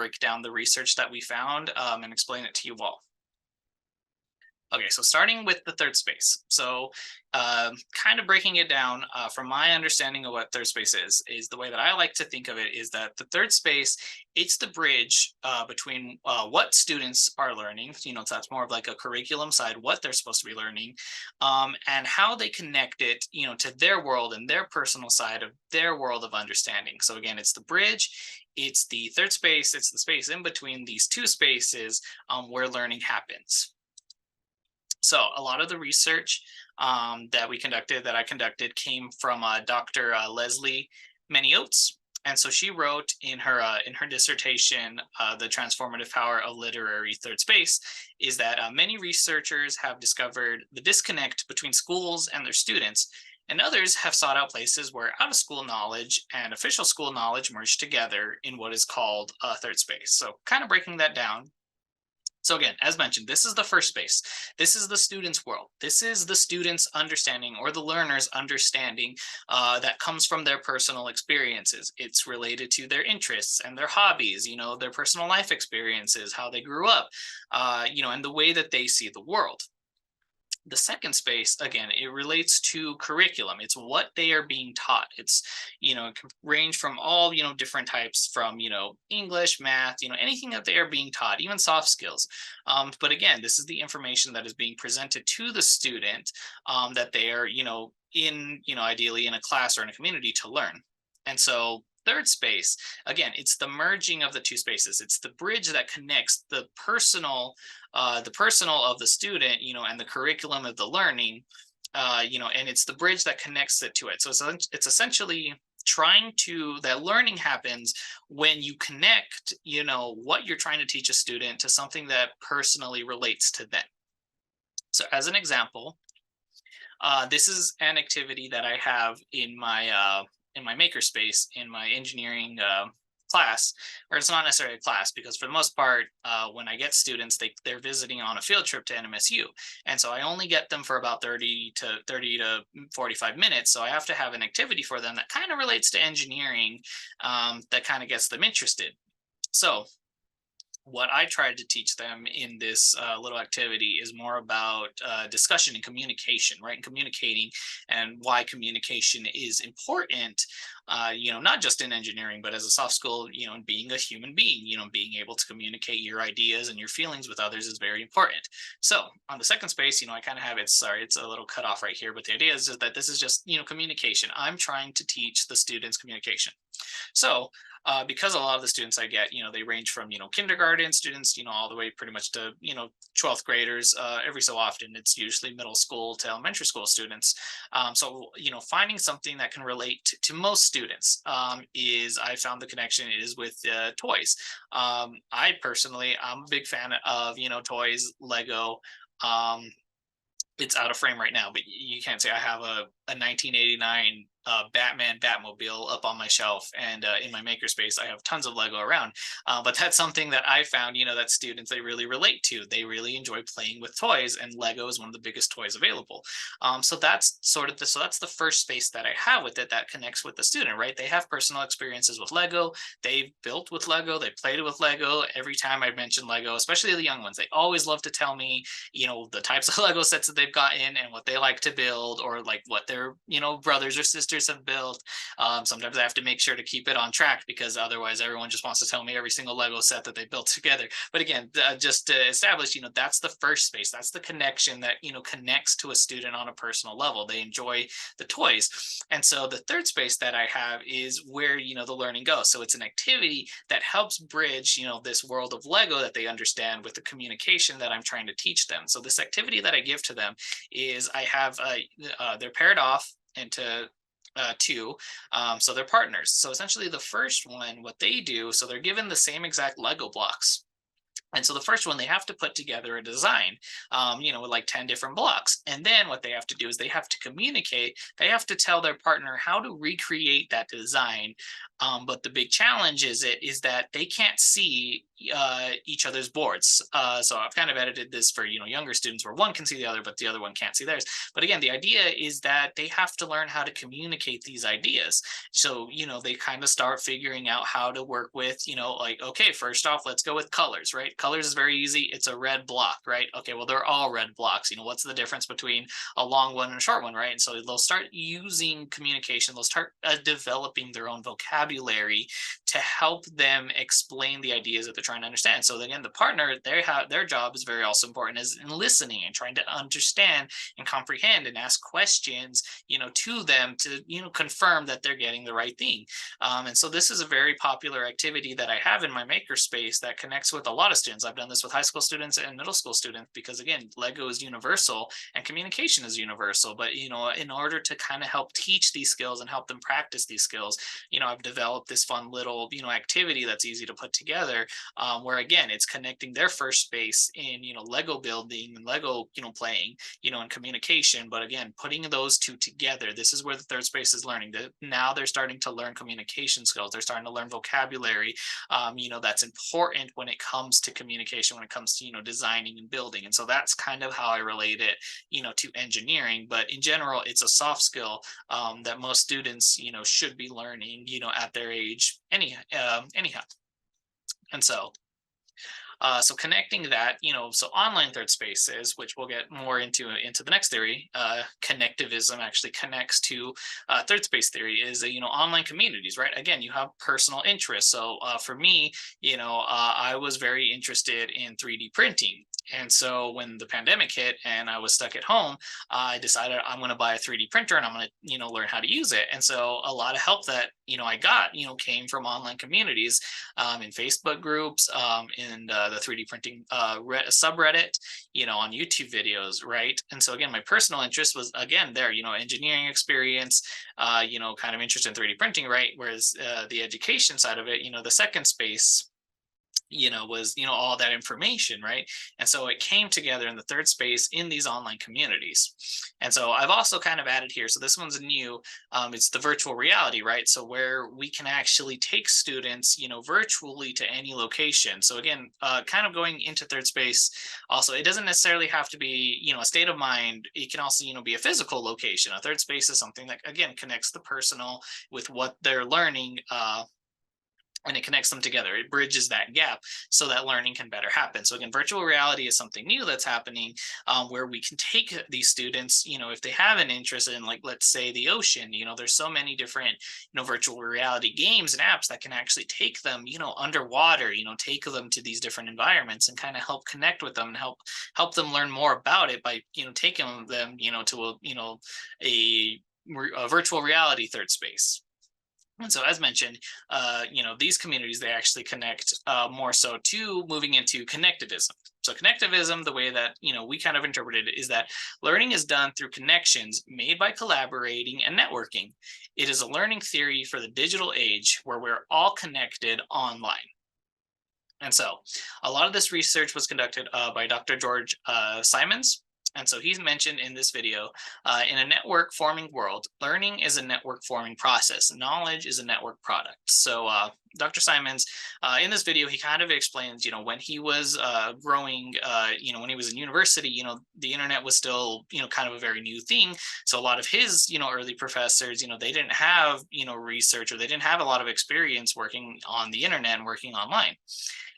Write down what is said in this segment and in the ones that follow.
break down the research that we found and explain it to you all. Okay, so starting with the third space. So, kind of breaking it down from my understanding of what third space is the way that I like to think of it is that the third space, it's the bridge between what students are learning. So that's more of like a curriculum side, what they're supposed to be learning, and how they connect it, to their world and their personal side of their world of understanding. So again, it's the bridge. It's the third space. It's the space in between these two spaces where learning happens. So a lot of the research that I conducted, came from Dr. Leslie Maniotes. And so she wrote in her dissertation, "The Transformative Power of Literary Third Space," is that many researchers have discovered the disconnect between schools and their students, and others have sought out places where out of school knowledge and official school knowledge merge together in what is called a third space. So, kind of breaking that down, so again, as mentioned, this is the first space. This is the student's world. This is the student's understanding or the learner's understanding that comes from their personal experiences. It's related to their interests and their hobbies, their personal life experiences, how they grew up, and the way that they see the world. The second space, again, it relates to curriculum. It's what they are being taught. It can range from all, different types, from, English, math, anything that they are being taught, even soft skills. But again, this is the information that is being presented to the student, that they are, ideally in a class or in a community to learn. And so third space, again, it's the merging of the two spaces. It's the bridge that connects the personal of the student, and the curriculum of the learning, and it's the bridge that connects it to it. So it's essentially trying to that learning happens when you connect, what you're trying to teach a student to something that personally relates to them. So as an example, this is an activity that I have in my makerspace in my engineering class, or it's not necessarily a class because for the most part, when I get students, they're visiting on a field trip to NMSU, and so I only get them for about 30 to 45 minutes. So I have to have an activity for them that kind of relates to engineering, that kind of gets them interested. So what I tried to teach them in this little activity is more about discussion and communication, right? And communicating, and why communication is important, not just in engineering, but as a soft skill, and being a human being, being able to communicate your ideas and your feelings with others is very important. So on the second space, I kind of have it, sorry, it's a little cut off right here, but the idea is just that this is just, communication. I'm trying to teach the students communication. So because a lot of the students I get, they range from, kindergarten students, all the way pretty much to, 12th graders. Every so often, it's usually middle school to elementary school students. So, finding something that can relate to most students, I found the connection is with toys. I personally, I'm a big fan of, toys, Lego. Um, it's out of frame right now, but you can't say I have a 1989 Batman Batmobile up on my shelf, and in my makerspace, I have tons of Lego around. But that's something that I found, that students they really relate to. They really enjoy playing with toys, and Lego is one of the biggest toys available. So that's sort of so that's the first space that I have with it that connects with the student, right? They have personal experiences with Lego. They've built with Lego. They played with Lego. Every time I mention Lego, especially the young ones, they always love to tell me, the types of Lego sets that they've gotten and what they like to build, or like what their, brothers or sisters have built. Sometimes I have to make sure to keep it on track because otherwise everyone just wants to tell me every single Lego set that they built together. But again, just to establish, that's the first space. That's the connection that, connects to a student on a personal level. They enjoy the toys. And so the third space that I have is where, the learning goes. So it's an activity that helps bridge, this world of Lego that they understand with the communication that I'm trying to teach them. So this activity that I give to them is I have, they're paired off into two. So they're partners. So essentially the first one, what they do, so they're given the same exact Lego blocks. And so the first one, they have to put together a design, with like 10 different blocks. And then what they have to do is they have to communicate. They have to tell their partner how to recreate that design. But the big challenge is that they can't see each other's boards. So I've kind of edited this for younger students where one can see the other, but the other one can't see theirs. But again, the idea is that they have to learn how to communicate these ideas. So they kind of start figuring out how to work with like, okay, first off, let's go with colors, right? Colors is very easy. It's a red block, right? Okay, well, they're all red blocks. What's the difference between a long one and a short one, right? And so they'll start using communication. They'll start developing their own vocabulary to help them explain the ideas that they're trying to understand. So again, the partner, their job is very also important, is in listening and trying to understand and comprehend and ask questions to them to confirm that they're getting the right thing. And so this is a very popular activity that I have in my makerspace that connects with a lot of students. I've done this with high school students and middle school students because again, Lego is universal and communication is universal. But in order to kind of help teach these skills and help them practice these skills, I've developed this fun little activity that's easy to put together, where again, it's connecting their first space in Lego building and Lego playing and communication. But again, putting those two together, this is where the third space is learning. That now they're starting to learn communication skills. They're starting to learn vocabulary. That's important when it comes to communication, when it comes to designing and building. And so that's kind of how I relate it, to engineering. But in general, it's a soft skill that most students, should be learning, at their age, anyhow. And so connecting that, so online third spaces, which we'll get more into the next theory, connectivism actually connects to third space theory, is online communities, right? Again, you have personal interests. So for me, I was very interested in 3D printing. And so when the pandemic hit and I was stuck at home, I decided I'm going to buy a 3D printer and I'm going to, learn how to use it. And so a lot of help that, I got, came from online communities, in Facebook groups, in the 3D printing subreddit, on YouTube videos, right? And so again, my personal interest was again there, engineering experience, kind of interest in 3D printing, right? Whereas the education side of it, the second space was all that information, right? And so it came together in the third space in these online communities. And so I've also kind of added here, so this one's new, it's the virtual reality, right? So where we can actually take students virtually to any location. So again, kind of going into third space, also it doesn't necessarily have to be a state of mind. It can also be a physical location. A third space is something that again connects the personal with what they're learning, and it connects them together. It bridges that gap so that learning can better happen. So again, virtual reality is something new that's happening, where we can take these students, if they have an interest in, like, let's say the ocean, there's so many different, virtual reality games and apps that can actually take them, underwater, take them to these different environments and kind of help connect with them and help them learn more about it by, taking them, to a virtual reality third space. And so, as mentioned, these communities, they actually connect more so to moving into connectivism. So connectivism, the way that we kind of interpreted it, is that learning is done through connections made by collaborating and networking. It is a learning theory for the digital age where we're all connected online. And so a lot of this research was conducted by Dr. George Simons. And so he's mentioned in this video, in a network forming world, learning is a network forming process. Knowledge is a network product. So Dr. Simons, in this video, he kind of explains, when he was growing, when he was in university, the internet was still, kind of a very new thing. So a lot of his, early professors, they didn't have, research, or they didn't have a lot of experience working on the internet and working online.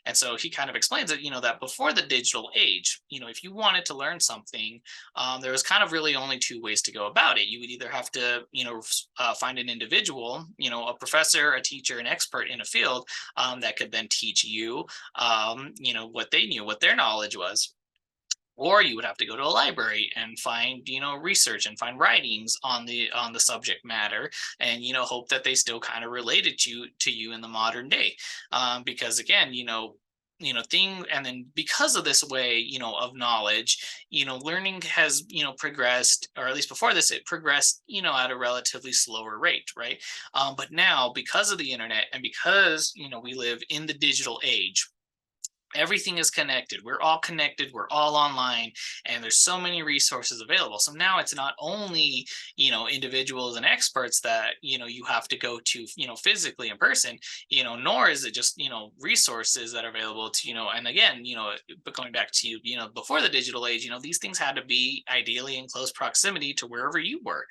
And so he kind of explains that, that before the digital age, if you wanted to learn something, there was kind of really only two ways to go about it. You would either have to, find an individual, a professor, a teacher, an expert in a field, that could then teach you, what they knew, what their knowledge was. Or you would have to go to a library and find research and find writings on the subject matter, and hope that they still kind of related to you in the modern day, because again, thing, and then because of this way of knowledge, learning has progressed, or at least before this it progressed at a relatively slower rate, right? But now, because of the internet and because we live in the digital age, Everything is connected. We're all connected, we're all online, and there's so many resources available. So now it's not only, individuals and experts that, you have to go to, physically in person, nor is it just, resources that are available to, and again, but going back to, before the digital age, these things had to be ideally in close proximity to wherever you were.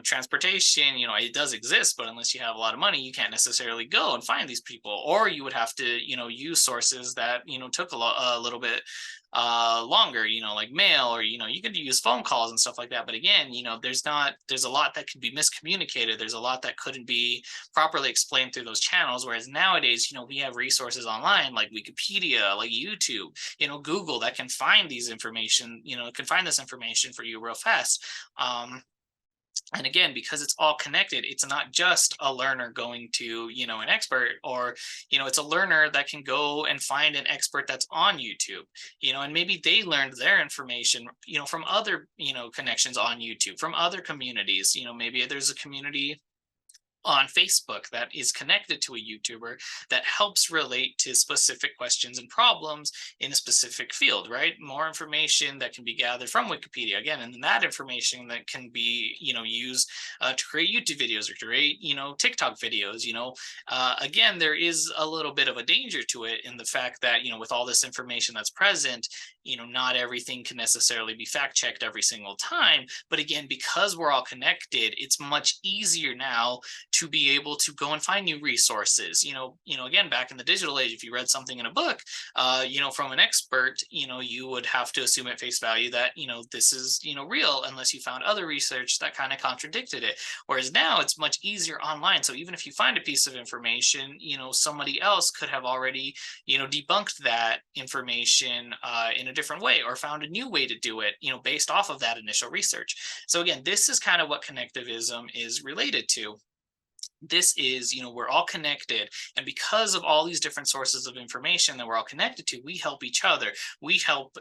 Transportation, it does exist, but unless you have a lot of money, you can't necessarily go and find these people, or you would have to, use sources that, took a little bit longer, like mail, or, you could use phone calls and stuff like that. But again, there's a lot that could be miscommunicated. There's a lot that couldn't be properly explained through those channels. Whereas nowadays, we have resources online like Wikipedia, like YouTube, Google, that can find these information, can find this information for you real fast. And again, because it's all connected, it's not just a learner going to, an expert, or, it's a learner that can go and find an expert that's on YouTube, and maybe they learned their information, from other, connections on YouTube, from other communities. Maybe there's a community on Facebook that is connected to a YouTuber that helps relate to specific questions and problems in a specific field, right? More information that can be gathered from Wikipedia again, and that information that can be, used to create YouTube videos or create, TikTok videos. Again, there is a little bit of a danger to it in the fact that, with all this information that's present, not everything can necessarily be fact checked every single time. But again, because we're all connected, it's much easier now to be able to go and find new resources. Again, back in the digital age, if you read something in a book, from an expert, you would have to assume at face value that, this is, real, unless you found other research that kind of contradicted it. Whereas now it's much easier online. So even if you find a piece of information, somebody else could have already, debunked that information in a different way, or found a new way to do it, based off of that initial research. So again, this is kind of what connectivism is related to. This is, we're all connected, and because of all these different sources of information that we're all connected to, we help each other. We help,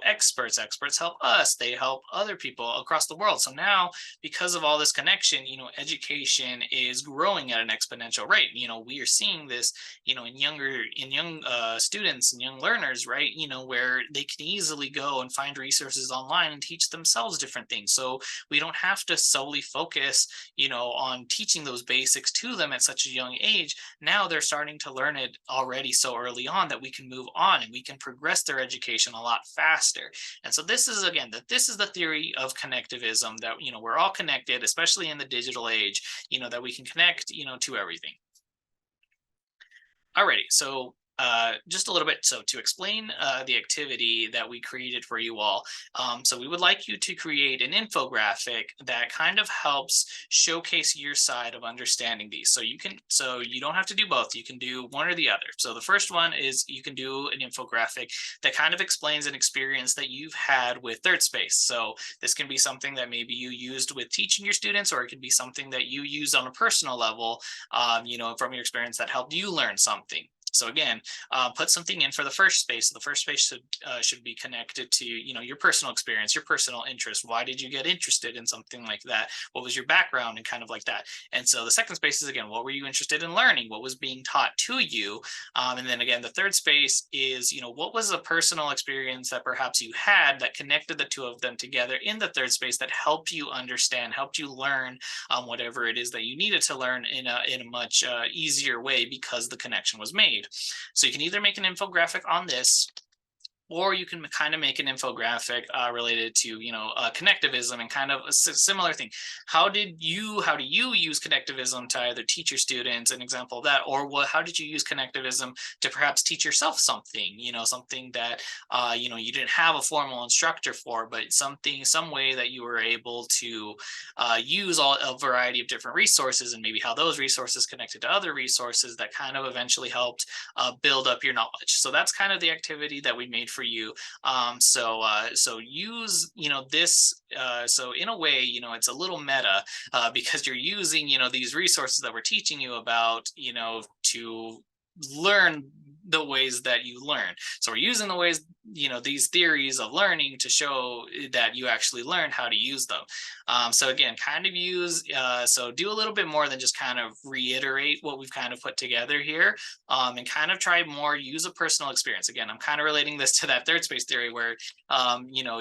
experts help us, they help other people across the world. So now, because of all this connection, education is growing at an exponential rate. We are seeing this, in young students and young learners, right? Where they can easily go and find resources online and teach themselves different things. So we don't have to solely focus, on teaching those basics to them at such a young age. Now they're starting to learn it already so early on that we can move on and we can progress their education a lot faster. And so this is, again, this is the theory of connectivism, that, we're all connected, especially in the digital age, that we can connect, to everything. Alrighty, so just a little bit. So to explain the activity that we created for you all, so we would like you to create an infographic that kind of helps showcase your side of understanding these. So you don't have to do both. You can do one or the other. So the first one is, you can do an infographic that kind of explains an experience that you've had with third space. So this can be something that maybe you used with teaching your students, or it could be something that you use on a personal level, from your experience, that helped you learn something. So again, put something in for the first space. The first space should be connected to, your personal experience, your personal interest. Why did you get interested in something like that? What was your background, and kind of like that. And so the second space is, again, what were you interested in learning? What was being taught to you? And then again, the third space is, what was a personal experience that perhaps you had that connected the two of them together in the third space, that helped you understand, helped you learn whatever it is that you needed to learn in a much easier way, because the connection was made. So you can either make an infographic on this, or you can kind of make an infographic related to, connectivism, and kind of a similar thing. How do you use connectivism to either teach your students, an example of that, or how did you use connectivism to perhaps teach yourself something, something that you didn't have a formal instructor for, but some way that you were able to use a variety of different resources, and maybe how those resources connected to other resources that kind of eventually helped build up your knowledge. So that's kind of the activity that we made for you. So use, this, so in a way, it's a little meta, because you're using, these resources that we're teaching you about, to learn the ways that you learn. So we're using the ways these theories of learning to show that you actually learn how to use them. So again, kind of so do a little bit more than just kind of reiterate what we've kind of put together here, and kind of try more use a personal experience. Again, I'm kind of relating this to that third space theory where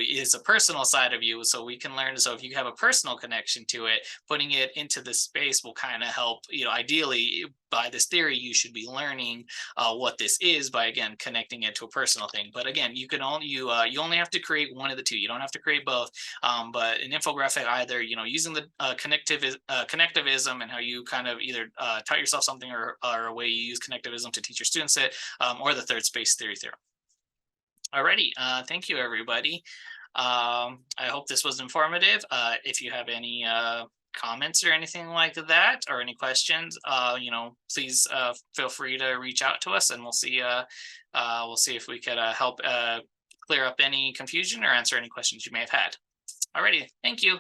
is a personal side of you, so we can learn. So if you have a personal connection to it, putting it into this space will kind of help. Ideally, by this theory, you should be learning what this is by, again, connecting it to a personal thing. But again, you only have to create one of the two. You don't have to create both. But an infographic, either using the connectivism and how you kind of either taught yourself something, or a way you use connectivism to teach your students it, or the third space theory theorem. Alrighty, thank you, everybody. I hope this was informative. If you have any comments or anything like that, or any questions, please feel free to reach out to us, and we'll see if we could help clear up any confusion or answer any questions you may have had. Alrighty, thank you.